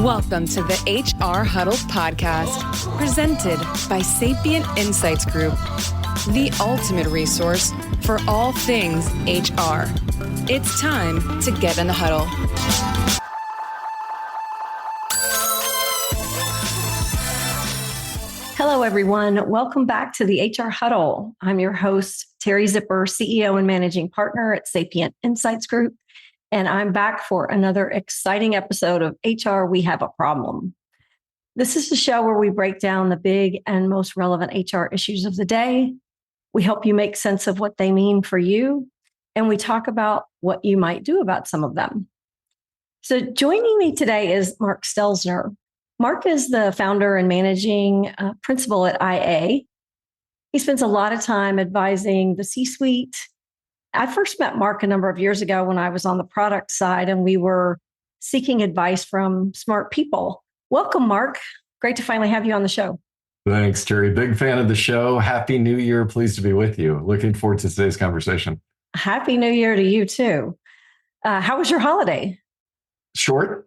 Welcome to the HR Huddle podcast, presented by Sapient Insights Group, the ultimate resource for all things HR. It's time to get in the huddle. Hello, everyone. Welcome back to the HR Huddle. I'm your host, Teri Zipper, CEO and Managing Partner at Sapient Insights Group. And I'm back for another exciting episode of HR We Have a Problem. This is the show where we break down the big and most relevant HR issues of the day. We help you make sense of what they mean for you, and we talk about what you might do about some of them. So joining me today is Mark Stelzner. Mark is the founder and managing principal at IA. He spends a lot of time advising the C-suite. I first met Mark a number of years ago when I was on the product side and we were seeking advice from smart people. Welcome, Mark. Great to finally have you on the show. Thanks, Teri. Big fan of the show. Happy New Year. Pleased to be with you. Looking forward to today's conversation. Happy New Year to you too. How was your holiday? Short?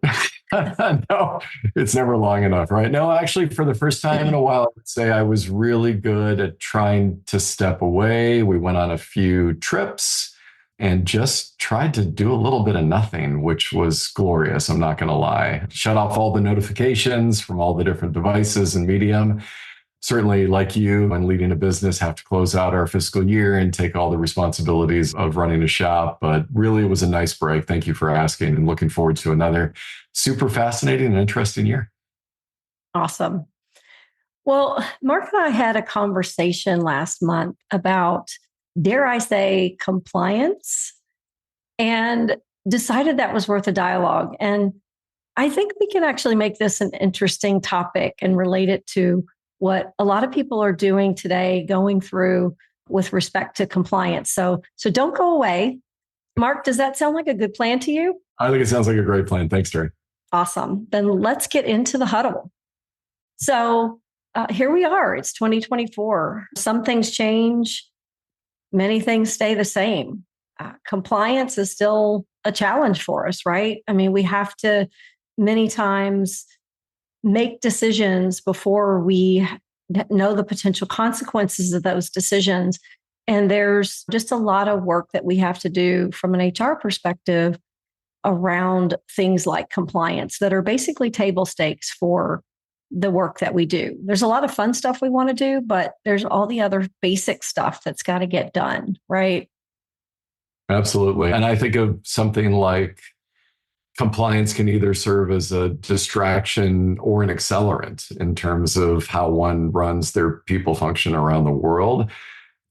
No, it's never long enough, right? No, actually, for the first time in a while, I would say I was really good at trying to step away. We went on a few trips and just tried to do a little bit of nothing, which was glorious. I'm not going to lie. Shut off all the notifications from all the different devices and medium. Certainly, like you, when leading a business, have to close out our fiscal year and take all the responsibilities of running a shop. But really, it was a nice break. Thank you for asking, and looking forward to another super fascinating and interesting year. Awesome. Well, Mark and I had a conversation last month about, dare I say, compliance, and decided that was worth a dialogue. And I think we can actually make this an interesting topic and relate it to what a lot of people are doing today, going through with respect to compliance. So don't go away. Mark, does that sound like a good plan to you? I think it sounds like a great plan. Thanks, Teri. Awesome. Then let's get into the huddle. So here we are. It's 2024. Some things change. Many things stay the same. Compliance is still a challenge for us, right? I mean, we have to many times make decisions before we know the potential consequences of those decisions. And there's just a lot of work that we have to do from an HR perspective around things like compliance that are basically table stakes for the work that we do. There's a lot of fun stuff we want to do, but there's all the other basic stuff that's got to get done, right? Absolutely. And I think of something like compliance can either serve as a distraction or an accelerant in terms of how one runs their people function around the world.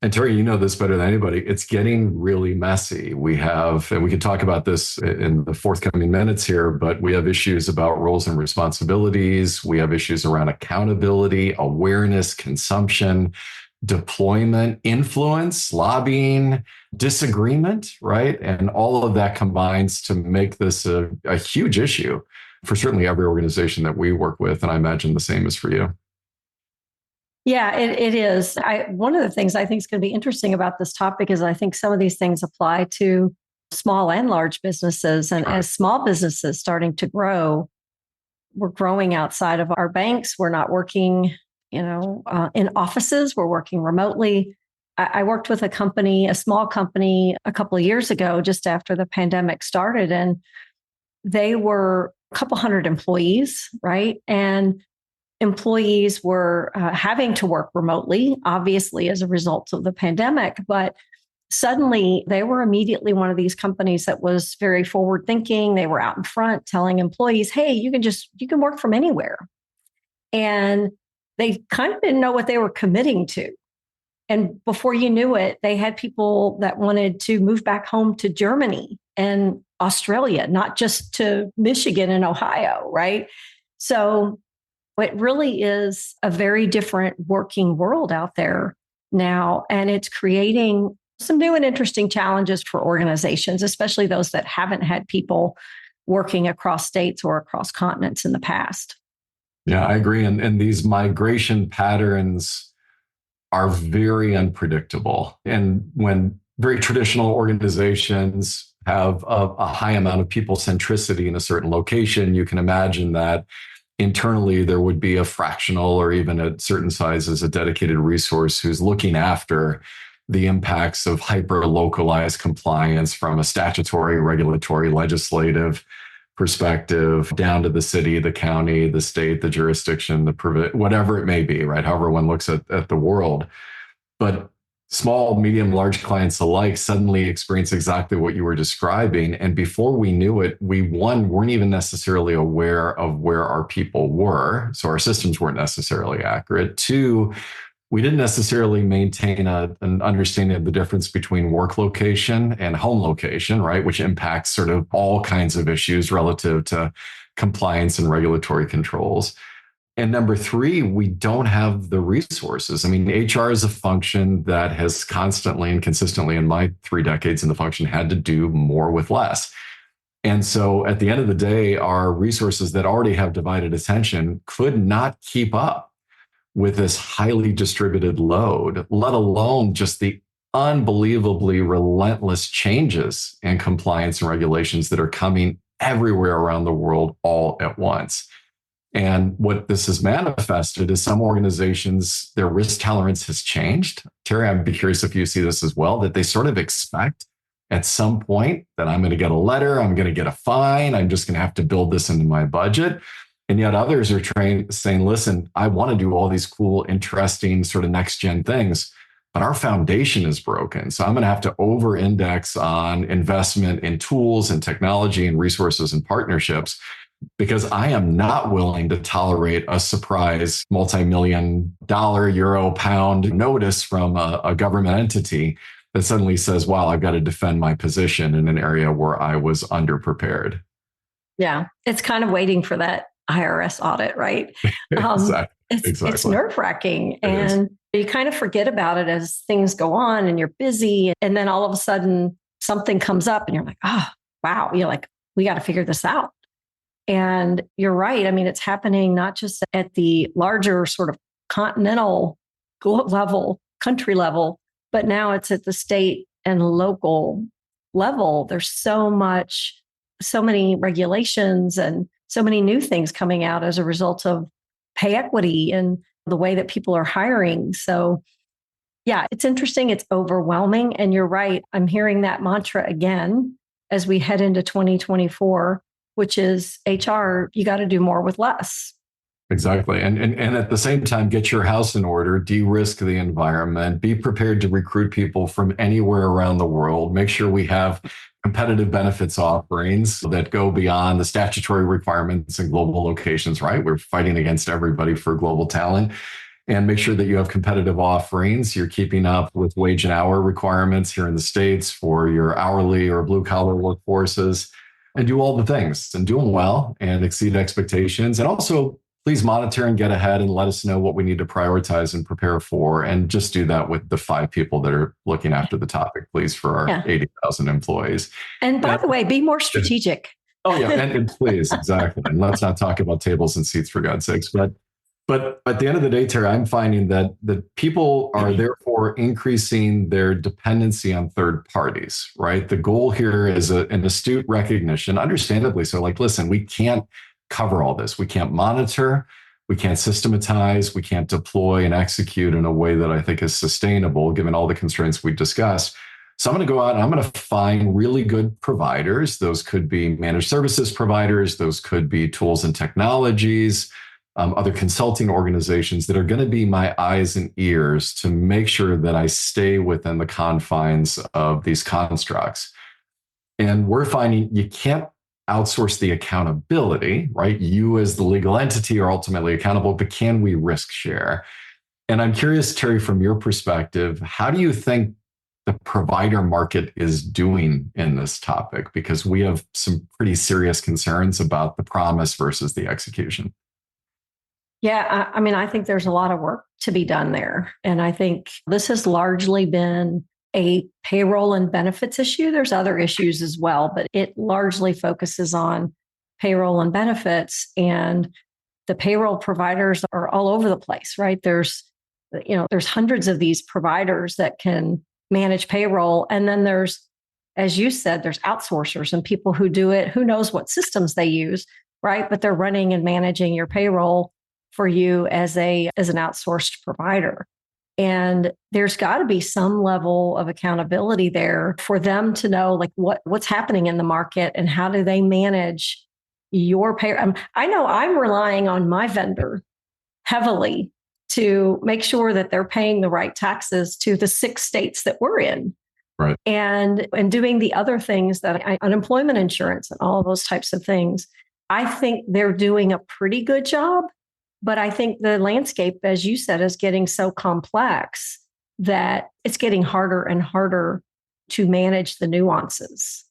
And Teri, you know this better than anybody. It's getting really messy. We have, and we can talk about this in the forthcoming minutes here, but we have issues about roles and responsibilities. We have issues around accountability, awareness, consumption, deployment, influence, lobbying, disagreement, right? And all of that combines to make this a huge issue for certainly every organization that we work with. And I imagine the same is for you. Yeah, it is. One of the things I think is going to be interesting about this topic is I think some of these things apply to small and large businesses. And as small businesses starting to grow, we're growing outside of our banks. We're not working in offices, we're working remotely. I worked with a small company a couple of years ago, just after the pandemic started, and they were a couple hundred employees, right? And employees were having to work remotely, obviously, as a result of the pandemic, but suddenly they were immediately one of these companies that was very forward thinking. They were out in front telling employees, hey, you can work from anywhere. And they kind of didn't know what they were committing to. And before you knew it, they had people that wanted to move back home to Germany and Australia, not just to Michigan and Ohio, right? So it really is a very different working world out there now. And it's creating some new and interesting challenges for organizations, especially those that haven't had people working across states or across continents in the past. Yeah, I agree. And these migration patterns are very unpredictable. And when very traditional organizations have a high amount of people centricity in a certain location, you can imagine that internally there would be a fractional or even a certain size as a dedicated resource who's looking after the impacts of hyper localized compliance from a statutory, regulatory, legislative perspective down to the city, the county, the state, the jurisdiction, whatever it may be, right? However one looks at the world. But small, medium, large clients alike suddenly experience exactly what you were describing. And before we knew it, weren't even necessarily aware of where our people were. So our systems weren't necessarily accurate. Two, we didn't necessarily maintain an understanding of the difference between work location and home location, right? Which impacts sort of all kinds of issues relative to compliance and regulatory controls. And number three, we don't have the resources. I mean, HR is a function that has constantly and consistently in my 3 decades in the function had to do more with less. And so at the end of the day, our resources that already have divided attention could not keep up with this highly distributed load, let alone just the unbelievably relentless changes in compliance and regulations that are coming everywhere around the world all at once. And what this has manifested is some organizations, their risk tolerance has changed. Teri, I'd be curious if you see this as well, that they sort of expect at some point that I'm going to get a letter, I'm going to get a fine, I'm just going to have to build this into my budget. And yet others are saying, listen, I want to do all these cool, interesting sort of next gen things, but our foundation is broken. So I'm going to have to over-index on investment in tools and technology and resources and partnerships, because I am not willing to tolerate a surprise multi-million dollar, euro, pound notice from a government entity that suddenly says, wow, I've got to defend my position in an area where I was underprepared. Yeah, it's kind of waiting for that IRS audit, right? Exactly. It's nerve-wracking, and you kind of forget about it as things go on and you're busy. And then all of a sudden something comes up and you're like, oh, wow. You're like, we got to figure this out. And you're right. I mean, it's happening not just at the larger sort of continental level, country level, but now it's at the state and local level. There's so many regulations and so many new things coming out as a result of pay equity and the way that people are hiring. So yeah, it's interesting. It's overwhelming. And you're right. I'm hearing that mantra again as we head into 2024, which is HR, you got to do more with less. Exactly. And at the same time, get your house in order, de-risk the environment, be prepared to recruit people from anywhere around the world, make sure we have competitive benefits offerings that go beyond the statutory requirements in global locations, right? We're fighting against everybody for global talent. And make sure that you have competitive offerings. You're keeping up with wage and hour requirements here in the States for your hourly or blue collar workforces, and do all the things and do them well and exceed expectations. And also, please monitor and get ahead and let us know what we need to prioritize and prepare for. And just do that with the 5 people that are looking after the topic, please, for our 80,000 employees. And by the way, be more strategic. Oh, yeah. And please, exactly. And let's not talk about tables and seats, for God's sakes. But at the end of the day, Teri, I'm finding that people are therefore increasing their dependency on third parties, right? The goal here is an astute recognition, understandably so. Like, listen, we can't cover all this. We can't monitor, we can't systematize, we can't deploy and execute in a way that I think is sustainable, given all the constraints we've discussed. So I'm going to go out and I'm going to find really good providers. Those could be managed services providers. Those could be tools and technologies, other consulting organizations that are going to be my eyes and ears to make sure that I stay within the confines of these constructs. And we're finding you can't outsource the accountability, right? You as the legal entity are ultimately accountable, but can we risk share? And I'm curious, Teri, from your perspective, how do you think the provider market is doing in this topic? Because we have some pretty serious concerns about the promise versus the execution. Yeah, I mean, I think there's a lot of work to be done there. And I think this has largely been a payroll and benefits issue. There's other issues as well, but it largely focuses on payroll and benefits. And the payroll providers are all over the place, right? There's hundreds of these providers that can manage payroll. And then there's as you said, there's outsourcers and people who do it, who knows what systems they use, right? But they're running and managing your payroll for you as an outsourced provider. And there's got to be some level of accountability there for them to know like what's happening in the market and how do they manage your pay. I know I'm relying on my vendor heavily to make sure that they're paying the right taxes to the 6 states that we're in. Right. And doing the other things that unemployment insurance and all those types of things. I think they're doing a pretty good job. But I think the landscape, as you said, is getting so complex that it's getting harder and harder to manage the nuances.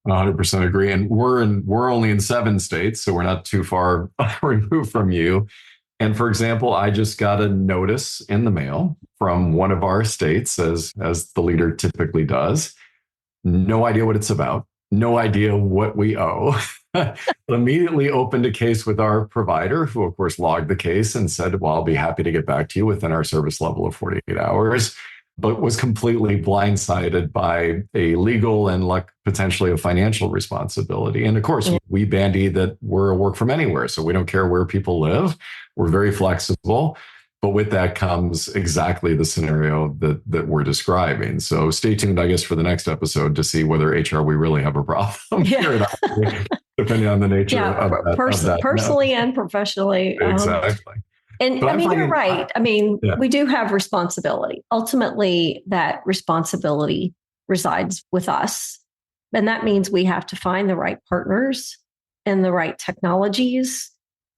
100% agree. And we're only in 7 states, so we're not too far removed from you. And for example, I just got a notice in the mail from one of our states, as the leader typically does. No idea what it's about. No idea what we owe. Immediately opened a case with our provider, who of course logged the case and said, well, I'll be happy to get back to you within our service level of 48 hours, but was completely blindsided by a legal and potentially a financial responsibility. And of course, we bandy that we're a work from anywhere. So we don't care where people live. We're very flexible. But with that comes exactly the scenario that we're describing. So stay tuned, I guess, for the next episode to see whether HR, we really have a problem here, depending on the nature of that. Personally and professionally. Exactly. And I mean, you're right. I mean, we do have responsibility. Ultimately, that responsibility resides with us. And that means we have to find the right partners and the right technologies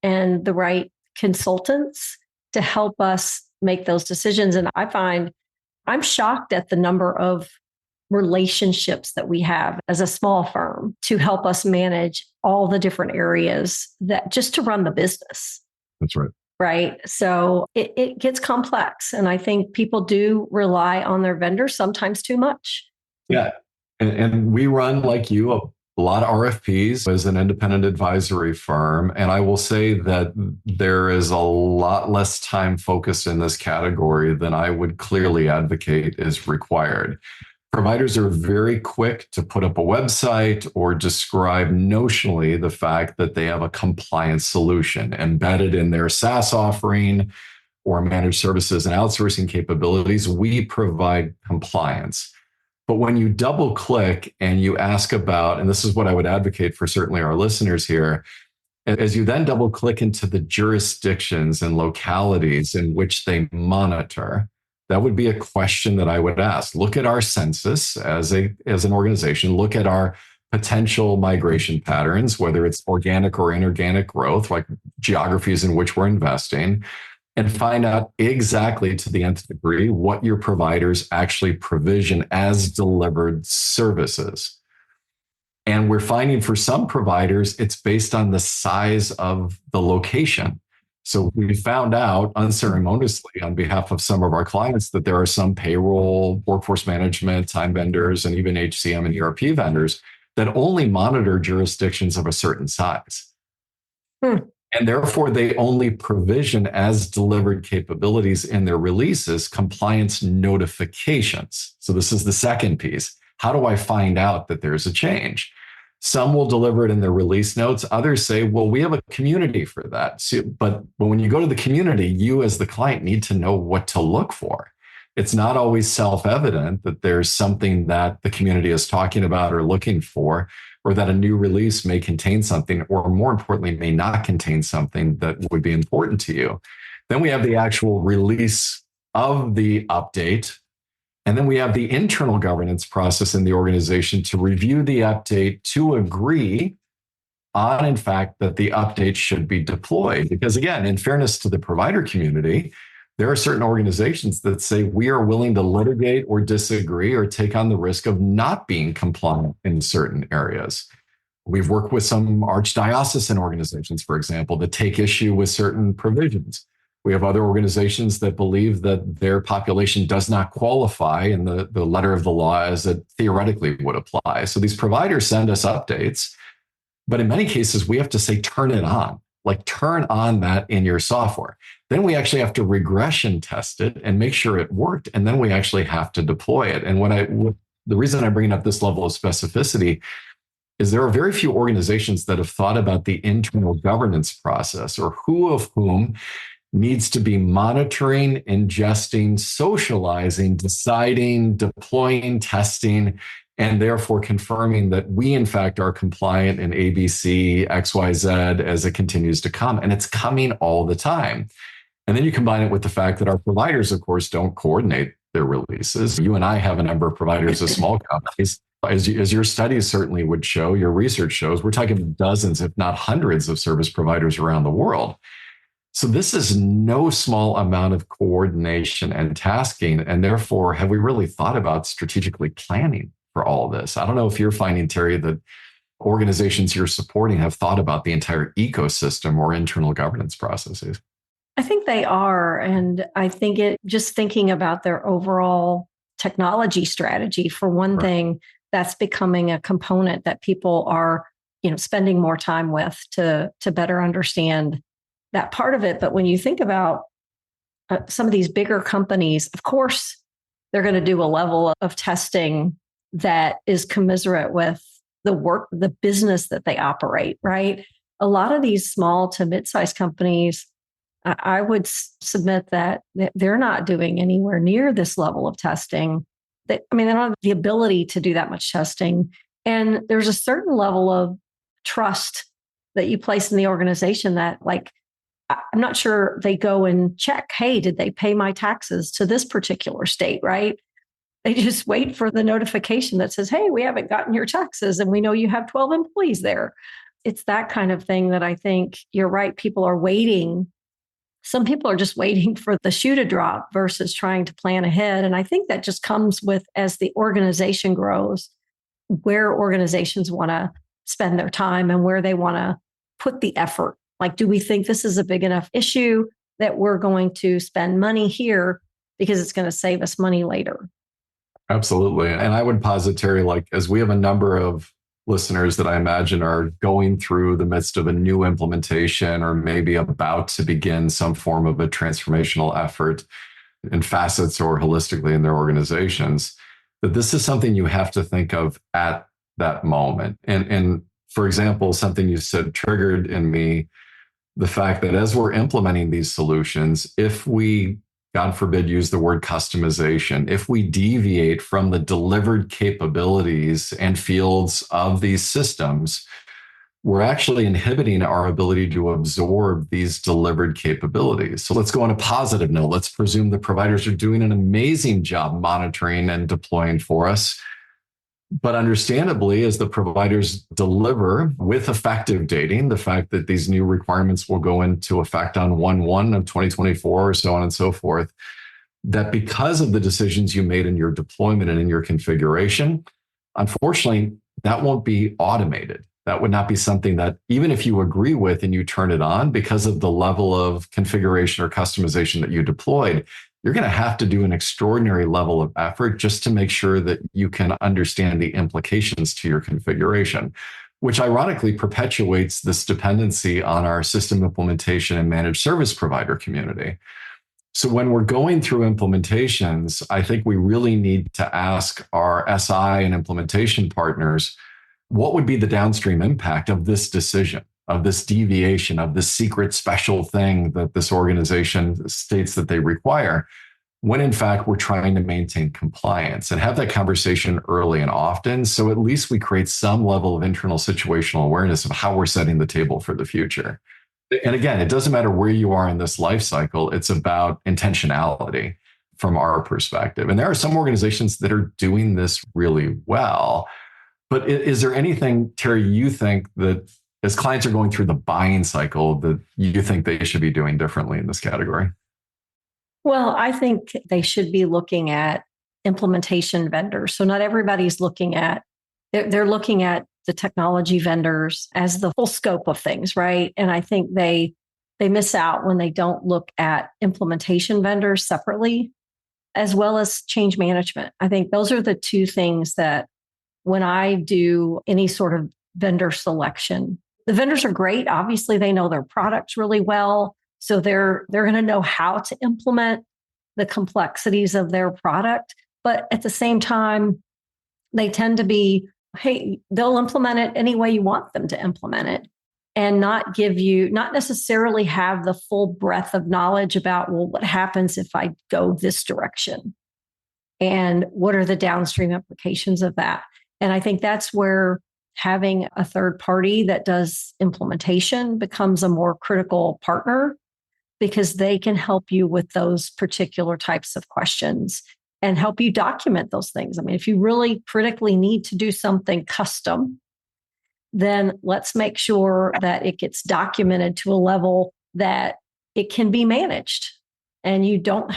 and the right consultants to help us make those decisions. And I find I'm shocked at the number of relationships that we have as a small firm to help us manage all the different areas that just to run the business. That's right. Right. So it gets complex. And I think people do rely on their vendors sometimes too much. Yeah. And we run, like you, a lot of RFPs as an independent advisory firm. And I will say that there is a lot less time focused in this category than I would clearly advocate is required. Providers are very quick to put up a website or describe notionally the fact that they have a compliance solution embedded in their SaaS offering or managed services and outsourcing capabilities. We provide compliance. But when you double click and you ask about, and this is what I would advocate for certainly our listeners here, as you then double click into the jurisdictions and localities in which they monitor, that would be a question that I would ask. Look at our census as an organization. Look at our potential migration patterns, whether it's organic or inorganic growth, like geographies in which we're investing, and find out exactly to the nth degree what your providers actually provision as delivered services. And we're finding for some providers, it's based on the size of the location. So we found out unceremoniously on behalf of some of our clients that there are some payroll, workforce management, time vendors, and even HCM and ERP vendors that only monitor jurisdictions of a certain size. And therefore, they only provision as delivered capabilities in their releases compliance notifications. So this is the second piece. How do I find out that there's a change? Some will deliver it in their release notes. Others say, well, we have a community for that. But when you go to the community, you as the client need to know what to look for. It's not always self-evident that there's something that the community is talking about or looking for, or that a new release may contain something, or more importantly, may not contain something that would be important to you. Then we have the actual release of the update. And then we have the internal governance process in the organization to review the update to agree on, in fact, that the update should be deployed. Because again, in fairness to the provider community, there are certain organizations that say we are willing to litigate or disagree or take on the risk of not being compliant in certain areas. We've worked with some archdiocesan organizations, for example, that take issue with certain provisions. We have other organizations that believe that their population does not qualify in the letter of the law as it theoretically would apply. So these providers send us updates, but in many cases, we have to say, turn it on. Like turn on that in your software. Then we actually have to regression test it and make sure it worked. And then we actually have to deploy it. And what The reason I'm bringing up this level of specificity is there are very few organizations that have thought about the internal governance process, or who of whom needs to be monitoring, ingesting, socializing, deciding, deploying, testing, and therefore confirming that we, in fact, are compliant in ABC, XYZ as it continues to come. And it's coming all the time. And then you combine it with the fact that our providers, of course, don't coordinate their releases. You and I have a number of providers of small companies. As your studies certainly would show, your research shows, we're talking dozens, if not hundreds of service providers around the world. So this is no small amount of coordination and tasking. And therefore, have we really thought about strategically planning for all of this? I don't know if you're finding, Teri, that organizations you're supporting have thought about the entire ecosystem or internal governance processes. I think they are. And I think just thinking about their overall technology strategy, for one thing, that's becoming a component that people are, spending more time with to better understand that part of it. But when you think about some of these bigger companies, of course, they're going to do a level of testing that is commensurate with the business that they operate, right? A lot of these small to mid-sized companies, I would submit that they're not doing anywhere near this level of testing. They don't have the ability to do that much testing. And there's a certain level of trust that you place in the organization that, I'm not sure they go and check, hey, did they pay my taxes to this particular state, right? They just wait for the notification that says, hey, we haven't gotten your taxes and we know you have 12 employees there. It's that kind of thing that I think you're right. People are waiting. Some people are just waiting for the shoe to drop versus trying to plan ahead. And I think that just comes with, as the organization grows, where organizations want to spend their time and where they want to put the effort. Do we think this is a big enough issue that we're going to spend money here because it's going to save us money later? Absolutely. And I would posit, Teri, as we have a number of listeners that I imagine are going through the midst of a new implementation or maybe about to begin some form of a transformational effort in facets or holistically in their organizations, that this is something you have to think of at that moment. And for example, something you said triggered in me the fact that as we're implementing these solutions, if we, God forbid, use the word customization, if we deviate from the delivered capabilities and fields of these systems, we're actually inhibiting our ability to absorb these delivered capabilities. So let's go on a positive note. Let's presume the providers are doing an amazing job monitoring and deploying for us. But understandably, as the providers deliver with effective dating, the fact that these new requirements will go into effect on 1/1 of 2024 or so on and so forth, that because of the decisions you made in your deployment and in your configuration, unfortunately, that won't be automated. That would not be something that, even if you agree with and you turn it on, because of the level of configuration or customization that you deployed, you're going to have to do an extraordinary level of effort just to make sure that you can understand the implications to your configuration, which ironically perpetuates this dependency on our system implementation and managed service provider community. So when we're going through implementations, I think we really need to ask our SI and implementation partners, what would be the downstream impact of this decision, of this deviation, of this secret special thing that this organization states that they require, when in fact we're trying to maintain compliance, and have that conversation early and often. So at least we create some level of internal situational awareness of how we're setting the table for the future. And again, it doesn't matter where you are in this life cycle, it's about intentionality from our perspective. And there are some organizations that are doing this really well. But is there anything, Teri, you think that as clients are going through the buying cycle that you think they should be doing differently in this category? Well, I think they should be looking at implementation vendors. So not everybody's looking at, they're looking at the technology vendors as the full scope of things, right? And I think they miss out when they don't look at implementation vendors separately, as well as change management. I think those are the two things that when I do any sort of vendor selection, the vendors are great. Obviously, they know their products really well. So they're going to know how to implement the complexities of their product. But at the same time, They tend to be, hey, they'll implement it any way you want them to implement it and not necessarily have the full breadth of knowledge about, well, what happens if I go this direction? And what are the downstream implications of that? And I think that's where having a third party that does implementation becomes a more critical partner, because they can help you with those particular types of questions and help you document those things. I mean, if you really critically need to do something custom, then let's make sure that it gets documented to a level that it can be managed and you don't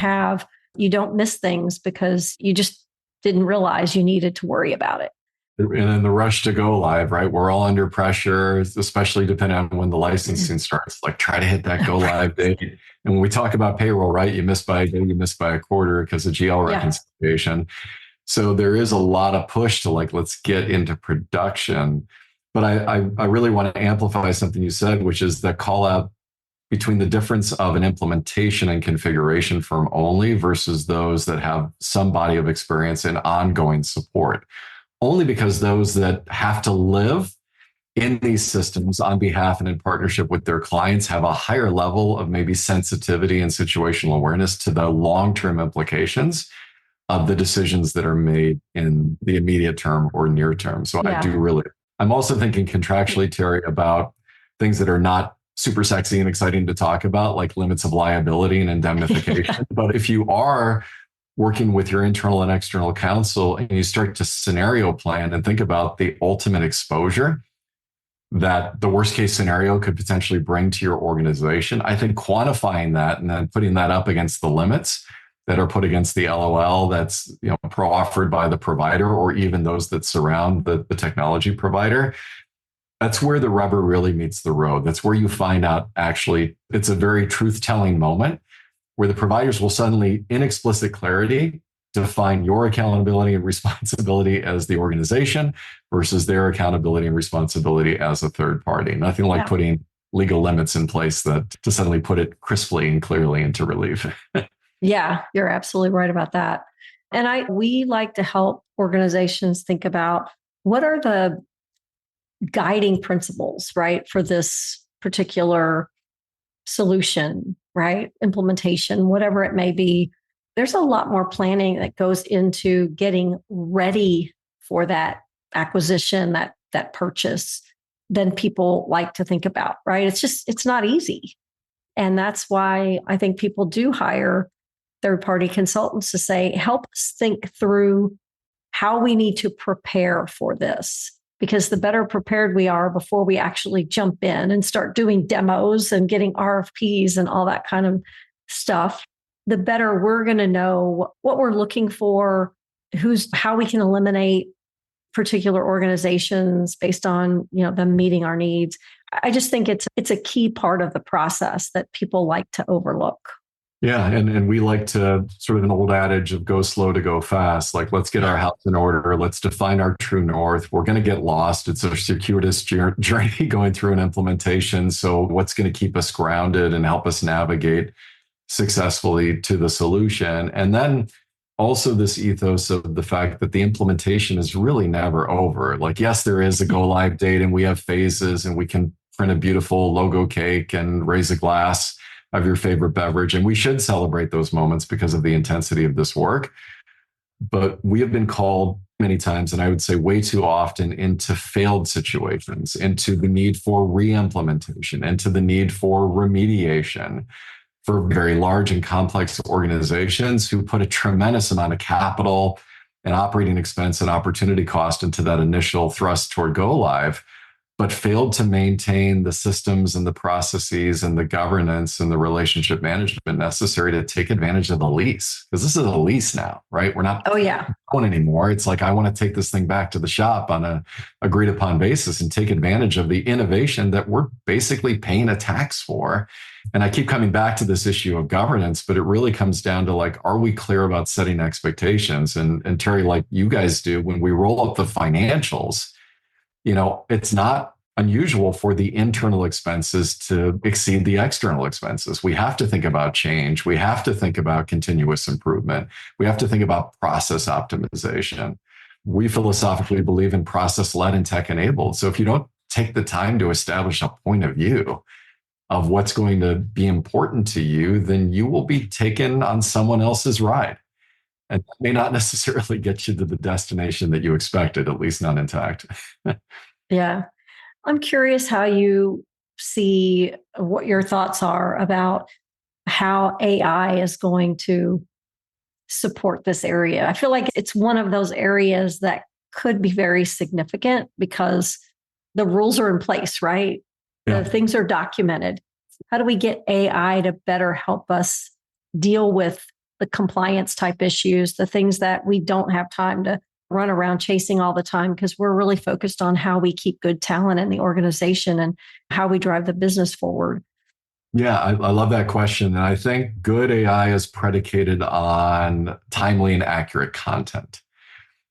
miss things because you just didn't realize you needed to worry about it. And then the rush to go live, right? We're all under pressure, especially depending on when the licensing starts. Like, try to hit that go live date. And when we talk about payroll, right? You miss by a day, you miss by a quarter because of GL reconciliation. So there is a lot of push to let's get into production. But I really want to amplify something you said, which is the call out between the difference of an implementation and configuration firm only versus those that have some body of experience in ongoing support. Only because those that have to live in these systems on behalf and in partnership with their clients have a higher level of maybe sensitivity and situational awareness to the long-term implications of the decisions that are made in the immediate term or near term. So I'm also thinking contractually, Teri, about things that are not super sexy and exciting to talk about, like limits of liability and indemnification. But if you are working with your internal and external counsel and you start to scenario plan and think about the ultimate exposure that the worst case scenario could potentially bring to your organization, I think quantifying that and then putting that up against the limits that are put against the LOL that's pro-offered by the provider or even those that surround the technology provider, that's where the rubber really meets the road. That's where you find out actually it's a very truth-telling moment where the providers will suddenly, in explicit clarity, define your accountability and responsibility as the organization versus their accountability and responsibility as a third party. Nothing like putting legal limits in place to suddenly put it crisply and clearly into relief. Yeah, you're absolutely right about that. And we like to help organizations think about what are the guiding principles, right, for this particular solution, right? Implementation, whatever it may be. There's a lot more planning that goes into getting ready for that acquisition, that purchase than people like to think about, right? It's not easy. And that's why I think people do hire third-party consultants to say, help us think through how we need to prepare for this. Because the better prepared we are before we actually jump in and start doing demos and getting RFPs and all that kind of stuff, the better we're going to know what we're looking for, how we can eliminate particular organizations based on them meeting our needs. I just think it's a key part of the process that people like to overlook. Yeah. And we like to sort of an old adage of go slow to go fast. Like, let's get our house in order. Let's define our true north. We're going to get lost. It's a circuitous journey going through an implementation. So what's going to keep us grounded and help us navigate successfully to the solution? And then also this ethos of the fact that the implementation is really never over. Like, yes, there is a go live date and we have phases and we can print a beautiful logo cake and raise a glass of your favorite beverage. And we should celebrate those moments because of the intensity of this work. But we have been called many times, and I would say way too often, into failed situations, into the need for re-implementation, into the need for remediation for very large and complex organizations who put a tremendous amount of capital and operating expense and opportunity cost into that initial thrust toward go live, but failed to maintain the systems and the processes and the governance and the relationship management necessary to take advantage of the lease. Because this is a lease now, right? We're not going anymore. It's like, I want to take this thing back to the shop on a agreed upon basis and take advantage of the innovation that we're basically paying a tax for. And I keep coming back to this issue of governance, but it really comes down to like, are we clear about setting expectations? And Teri, like you guys do, when we roll up the financials, it's not unusual for the internal expenses to exceed the external expenses. We have to think about change. We have to think about continuous improvement. We have to think about process optimization. we philosophically believe in process-led and tech-enabled. So if you don't take the time to establish a point of view of what's going to be important to you, then you will be taken on someone else's ride. And that may not necessarily get you to the destination that you expected, at least not intact. Yeah. I'm curious how you see what your thoughts are about how AI is going to support this area. I feel like it's one of those areas that could be very significant because the rules are in place, right? Yeah. The things are documented. How do we get AI to better help us deal with the compliance type issues, the things that we don't have time to run around chasing all the time because we're really focused on how we keep good talent in the organization and how we drive the business forward? Yeah, I love that question. And I think good AI is predicated on timely and accurate content.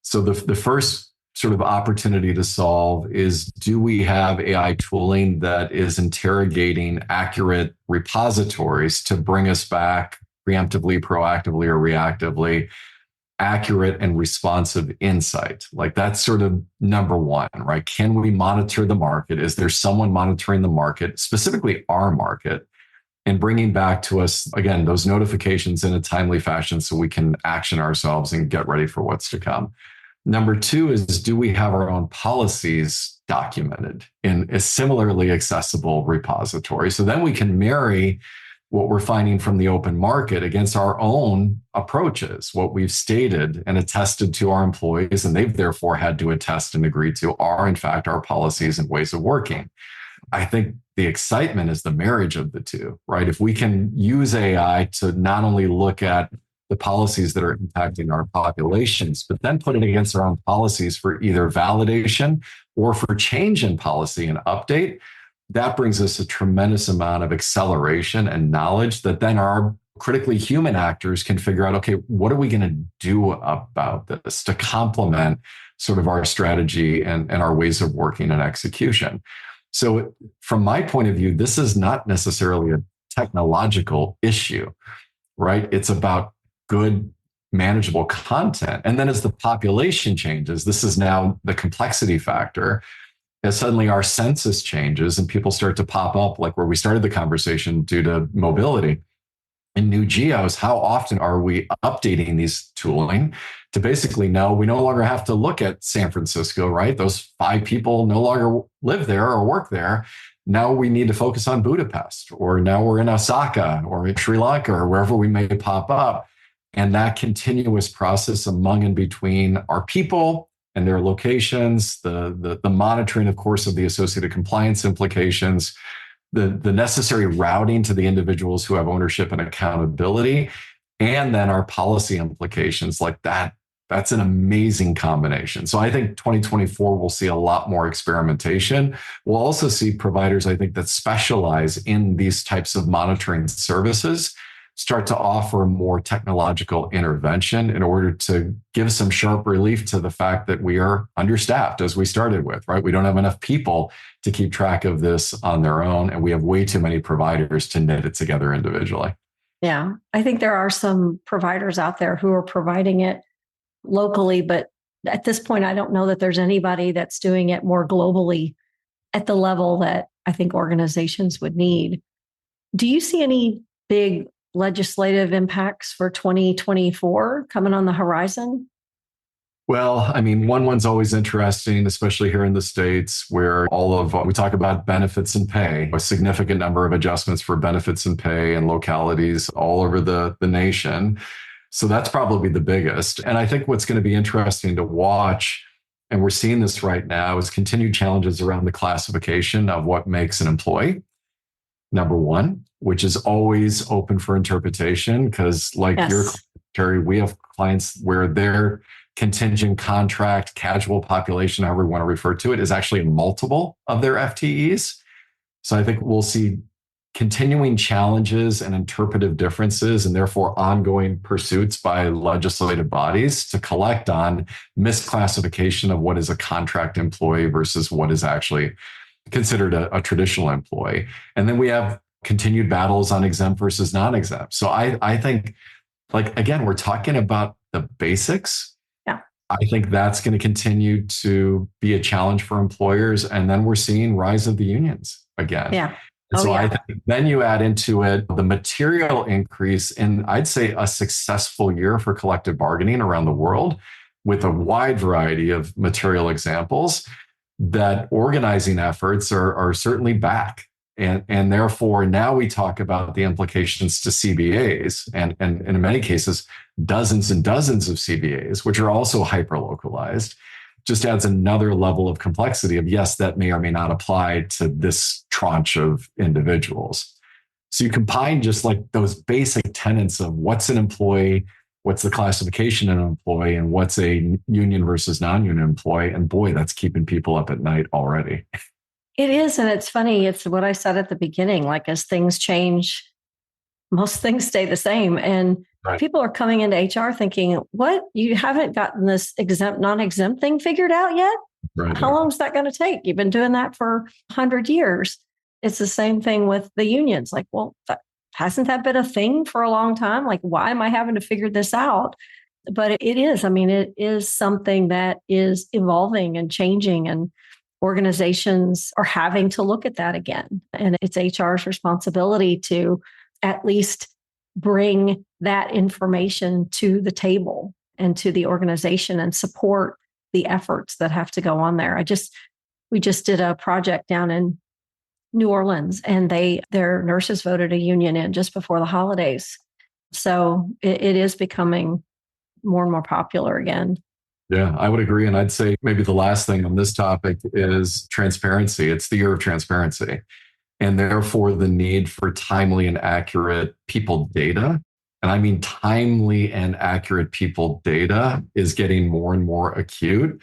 So the first sort of opportunity to solve is, do we have AI tooling that is interrogating accurate repositories to bring us back preemptively, proactively, or reactively accurate and responsive insight? Like that's sort of number one, right? Can we monitor the market? Is there someone monitoring the market, specifically our market, and bringing back to us, again, those notifications in a timely fashion so we can action ourselves and get ready for what's to come? Number two is, do we have our own policies documented in a similarly accessible repository? So then we can marry what we're finding from the open market against our own approaches, what we've stated and attested to our employees, and they've therefore had to attest and agree to are, in fact, our policies and ways of working. I think the excitement is the marriage of the two, right? If we can use AI to not only look at the policies that are impacting our populations, but then put it against our own policies for either validation or for change in policy and update, that brings us a tremendous amount of acceleration and knowledge that then our critically human actors can figure out, okay, what are we going to do about this to complement sort of our strategy and our ways of working and execution? So from my point of view, this is not necessarily a technological issue, right? It's about good, manageable content. And then as the population changes, this is now the complexity factor. As suddenly our census changes and people start to pop up, like where we started the conversation due to mobility in new geos, how often are we updating these tooling to basically know we no longer have to look at San Francisco, right? Those 5 people no longer live there or work there. Now we need to focus on Budapest, or now we're in Osaka or in Sri Lanka or wherever we may pop up. And that continuous process among and between our people and their locations, the monitoring, of course, of the associated compliance implications, the necessary routing to the individuals who have ownership and accountability, and then our policy implications like that. That's an amazing combination. So I think 2024 will see a lot more experimentation. We'll also see providers, I think, that specialize in these types of monitoring services start to offer more technological intervention in order to give some sharp relief to the fact that we are understaffed, as we started with, right? We don't have enough people to keep track of this on their own, and we have way too many providers to knit it together individually. Yeah, I think there are some providers out there who are providing it locally, but at this point, I don't know that there's anybody that's doing it more globally at the level that I think organizations would need. Do you see any big legislative impacts for 2024 coming on the horizon? Well, I mean, one's always interesting, especially here in the States, where we talk about benefits and pay, a significant number of adjustments for benefits and pay in localities all over the nation. So that's probably the biggest. And I think what's going to be interesting to watch, and we're seeing this right now, is continued challenges around the classification of what makes an employee. Number one, which is always open for interpretation, because like your client, Teri, we have clients where their contingent contract, casual population, however we want to refer to it, is actually a multiple of their FTEs. So I think we'll see continuing challenges and interpretive differences, and therefore ongoing pursuits by legislative bodies to collect on misclassification of what is a contract employee versus what is actually considered a traditional employee. And then we have continued battles on exempt versus non-exempt. So I think, like, again, we're talking about the basics. Yeah. I think that's going to continue to be a challenge for employers. And then we're seeing rise of the unions again. Yeah. And Oh, so yeah. I think then you add into it the material increase in, I'd say, a successful year for collective bargaining around the world with a wide variety of material examples, that organizing efforts are certainly back. And therefore, now we talk about the implications to CBAs and in many cases, dozens and dozens of CBAs, which are also hyper-localized. Just adds another level of complexity of, yes, that may or may not apply to this tranche of individuals. So you combine just like those basic tenets of what's an employee, what's the classification of an employee, and what's a union versus non-union employee. And boy, that's keeping people up at night already. It is. And it's funny. It's what I said at the beginning, like as things change, most things stay the same. And Right. people are coming into HR thinking, what? You haven't gotten this exempt, non-exempt thing figured out yet? Right. How long is that going to take? You've been doing that for 100 years. It's the same thing with the unions. Like, well, hasn't that been a thing for a long time? Like, why am I having to figure this out? But it is. I mean, it is something that is evolving and changing, and organizations are having to look at that again. And it's HR's responsibility to at least bring that information to the table and to the organization and support the efforts that have to go on there. We just did a project down in New Orleans, and their nurses voted a union in just before the holidays. So it is becoming more and more popular again. Yeah, I would agree. And I'd say maybe the last thing on this topic is transparency. It's the year of transparency, and therefore the need for timely and accurate people data. And I mean, timely and accurate people data is getting more and more acute.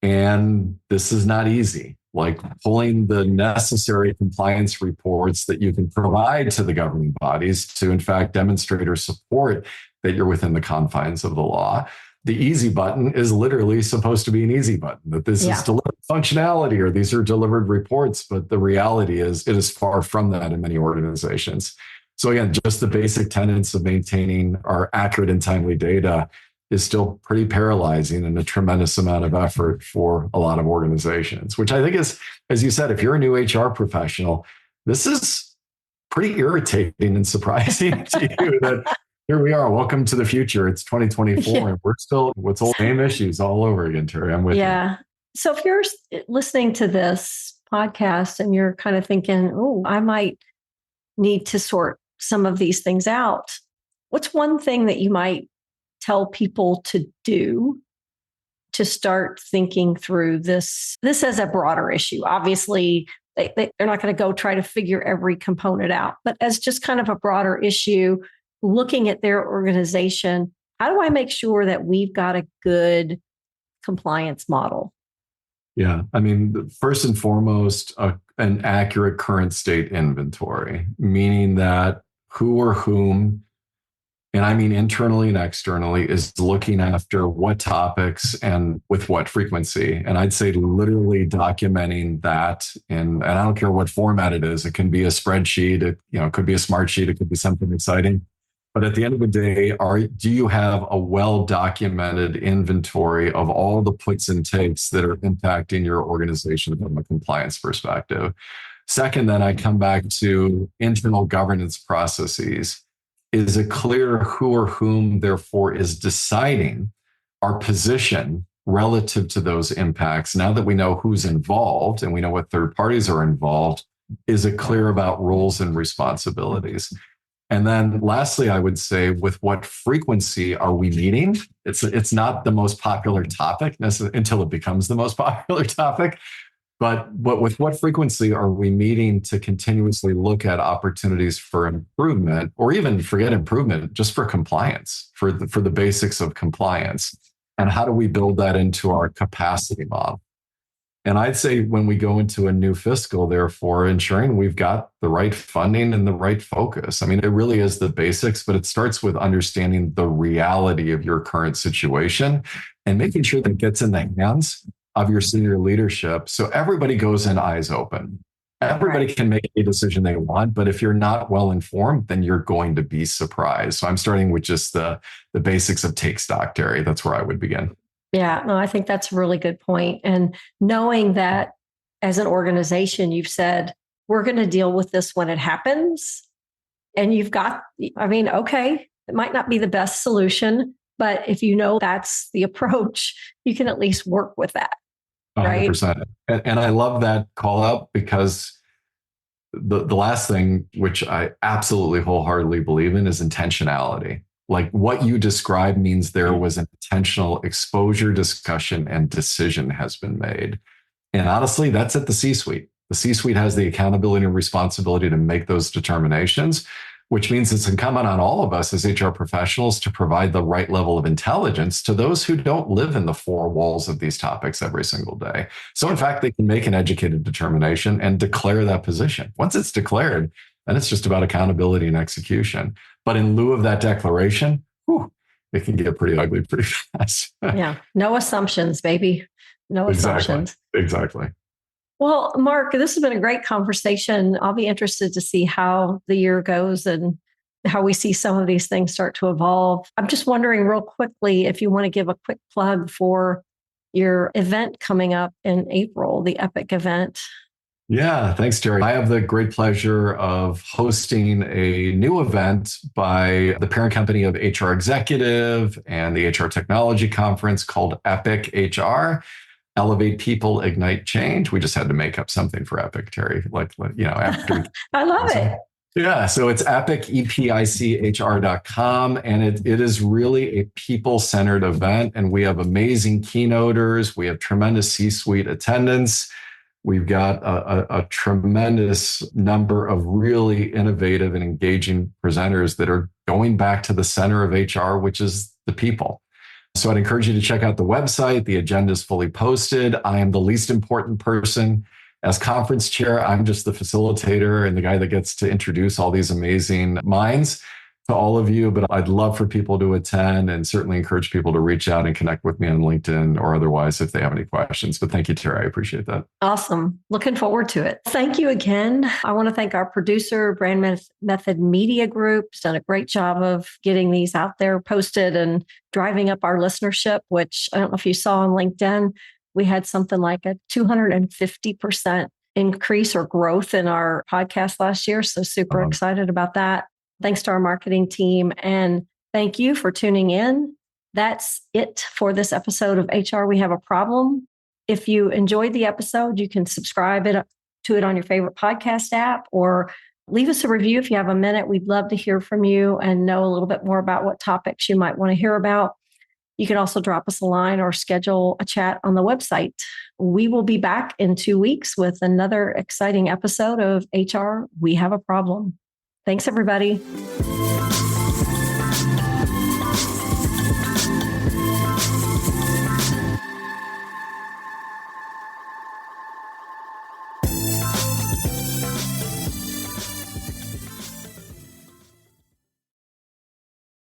And this is not easy. Like pulling the necessary compliance reports that you can provide to the governing bodies to, in fact, demonstrate or support that you're within the confines of the law. The easy button is literally supposed to be an easy button, that this is delivered functionality or these are delivered reports. But the reality is it is far from that in many organizations. So again, just the basic tenets of maintaining our accurate and timely data is still pretty paralyzing and a tremendous amount of effort for a lot of organizations, which I think is, as you said, if you're a new HR professional, this is pretty irritating and surprising to you that here we are. Welcome to the future. It's 2024 and we're still with old name issues all over again, Teri. I'm with you. So if you're listening to this podcast and you're kind of thinking, oh, I might need to sort some of these things out, what's one thing that you might tell people to do to start thinking through this as a broader issue? Obviously, they're not going to go try to figure every component out, but as just kind of a broader issue, looking at their organization, how do I make sure that we've got a good compliance model? Yeah, I mean, first and foremost, an accurate current state inventory, meaning that who or whom, and I mean internally and externally, is looking after what topics and with what frequency. And I'd say literally documenting that and I don't care what format it is. It can be a spreadsheet, it could be a smart sheet, it could be something exciting. But at the end of the day, do you have a well-documented inventory of all the puts and takes that are impacting your organization from a compliance perspective? Second, then I come back to internal governance processes. Is it clear who or whom, therefore, is deciding our position relative to those impacts? Now that we know who's involved and we know what third parties are involved, is it clear about roles and responsibilities? And then lastly, I would say, with what frequency are we meeting? It's not the most popular topic until it becomes the most popular topic. But with what frequency are we meeting to continuously look at opportunities for improvement, or even forget improvement, just for compliance, for the basics of compliance? And how do we build that into our capacity model? And I'd say when we go into a new fiscal, therefore, ensuring we've got the right funding and the right focus. I mean, it really is the basics, but it starts with understanding the reality of your current situation and making sure that it gets in the hands of your senior leadership. So everybody goes in eyes open. Everybody can make a decision they want, but if you're not well informed, then you're going to be surprised. So I'm starting with just the basics of take stock, Teri. That's where I would begin. Yeah, no, I think that's a really good point. And knowing that as an organization, you've said, we're going to deal with this when it happens. And you've got, I mean, okay, it might not be the best solution, but if you know that's the approach, you can at least work with that. 100%. And I love that call out because the last thing, which I absolutely wholeheartedly believe in, is intentionality. Like what you described means there was an intentional exposure, discussion, and decision has been made. And honestly, that's at the C-suite. The C-suite has the accountability and responsibility to make those determinations, which means it's incumbent on all of us as HR professionals to provide the right level of intelligence to those who don't live in the four walls of these topics every single day. So in fact, they can make an educated determination and declare that position. Once it's declared, then it's just about accountability and execution. But in lieu of that declaration, it can get pretty ugly pretty fast. Yeah. No assumptions, baby. No assumptions. Exactly. Well, Mark, this has been a great conversation. I'll be interested to see how the year goes and how we see some of these things start to evolve. I'm just wondering real quickly if you want to give a quick plug for your event coming up in April, the EPIC event. Yeah, thanks, Teri. I have the great pleasure of hosting a new event by the parent company of HR Executive and the HR Technology Conference called EPIC HR. Elevate People, Ignite Change. We just had to make up something for EPIC, Teri. After I love it. Yeah, so it's epic, EPICHR.com, and it is really a people-centered event, and we have amazing keynoters. We have tremendous C-suite attendance. We've got a tremendous number of really innovative and engaging presenters that are going back to the center of HR, which is the people. So I'd encourage you to check out the website. The agenda is fully posted. I am the least important person. As conference chair, I'm just the facilitator and the guy that gets to introduce all these amazing minds to all of you. But I'd love for people to attend and certainly encourage people to reach out and connect with me on LinkedIn or otherwise if they have any questions. But thank you, Teri. I appreciate that. Awesome. Looking forward to it. Thank you again. I want to thank our producer, Brand Method Media Group. It's done a great job of getting these out there posted and driving up our listenership, which I don't know if you saw on LinkedIn. We had something like a 250% increase or growth in our podcast last year. So super excited about that. Thanks to our marketing team. And thank you for tuning in. That's it for this episode of HR We Have a Problem. If you enjoyed the episode, you can subscribe to it on your favorite podcast app or leave us a review if you have a minute. We'd love to hear from you and know a little bit more about what topics you might want to hear about. You can also drop us a line or schedule a chat on the website. We will be back in 2 weeks with another exciting episode of HR We Have a Problem. Thanks, everybody.